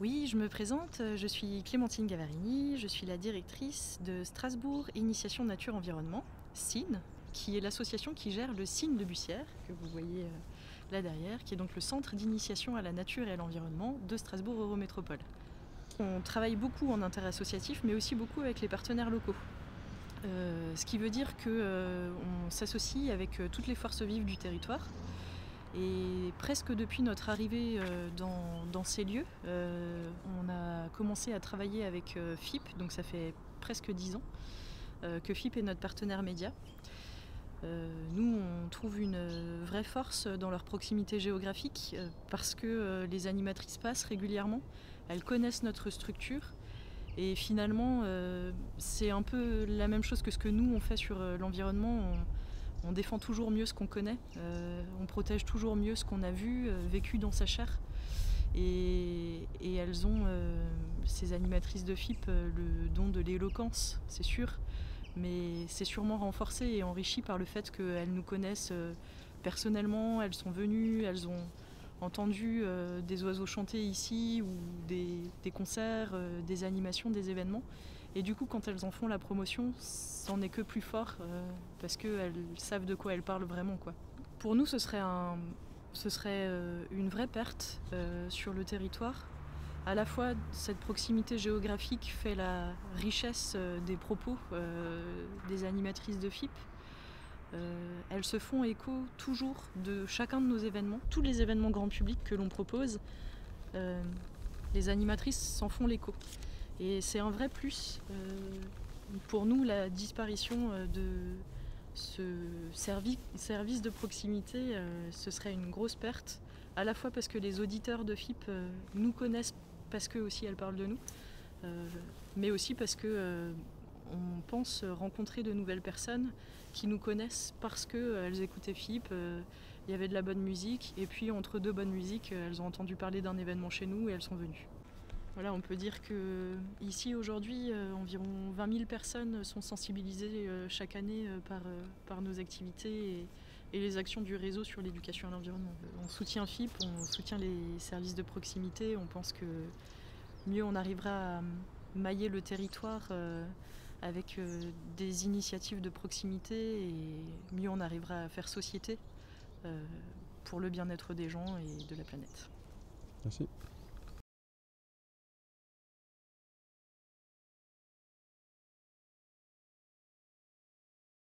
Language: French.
Oui, je me présente, je suis Clémentine Gavarini, je suis la directrice de Strasbourg Initiation Nature Environnement, SIN, qui est l'association qui gère le SIN de Bussière, que vous voyez là derrière, qui est donc le centre d'initiation à la nature et à l'environnement de Strasbourg Eurométropole. On travaille beaucoup en interassociatif, mais aussi beaucoup avec les partenaires locaux. Ce qui veut dire qu'on s'associe avec toutes les forces vives du territoire. Et presque depuis notre arrivée dans ces lieux, on a commencé à travailler avec FIP, donc ça fait presque 10 ans que FIP est notre partenaire média. Nous, on trouve une vraie force dans leur proximité géographique parce que les animatrices passent régulièrement, elles connaissent notre structure et finalement c'est un peu la même chose que ce que nous on fait sur l'environnement. On défend toujours mieux ce qu'on connaît, on protège toujours mieux ce qu'on a vu, vécu dans sa chair. Et elles ont, ces animatrices de FIP, le don de l'éloquence, c'est sûr, mais c'est sûrement renforcé et enrichi par le fait qu'elles nous connaissent personnellement, elles sont venues, elles ont entendu des oiseaux chanter ici ou des concerts, des animations, des événements. Et du coup, quand elles en font la promotion, c'en est que plus fort parce qu'elles savent de quoi elles parlent vraiment, quoi. Pour nous, ce serait une vraie perte sur le territoire. À la fois, cette proximité géographique fait la richesse des propos des animatrices de FIP. Elles se font écho toujours de chacun de nos événements. Tous les événements grand public que l'on propose, les animatrices s'en font l'écho. Et c'est un vrai plus. Pour nous, la disparition de ce service de proximité, ce serait une grosse perte. À la fois parce que les auditeurs de FIP nous connaissent parce qu'eux aussi elles parlent de nous, mais aussi parce que on pense rencontrer de nouvelles personnes qui nous connaissent parce qu'elles écoutaient FIP, il y avait de la bonne musique, et puis entre deux bonnes musiques, elles ont entendu parler d'un événement chez nous et elles sont venues. Voilà, on peut dire qu'ici aujourd'hui, environ 20 000 personnes sont sensibilisées chaque année par nos activités et les actions du réseau sur l'éducation à l'environnement. On soutient FIP, on soutient les services de proximité, on pense que mieux on arrivera à mailler le territoire avec des initiatives de proximité et mieux on arrivera à faire société pour le bien-être des gens et de la planète. Merci.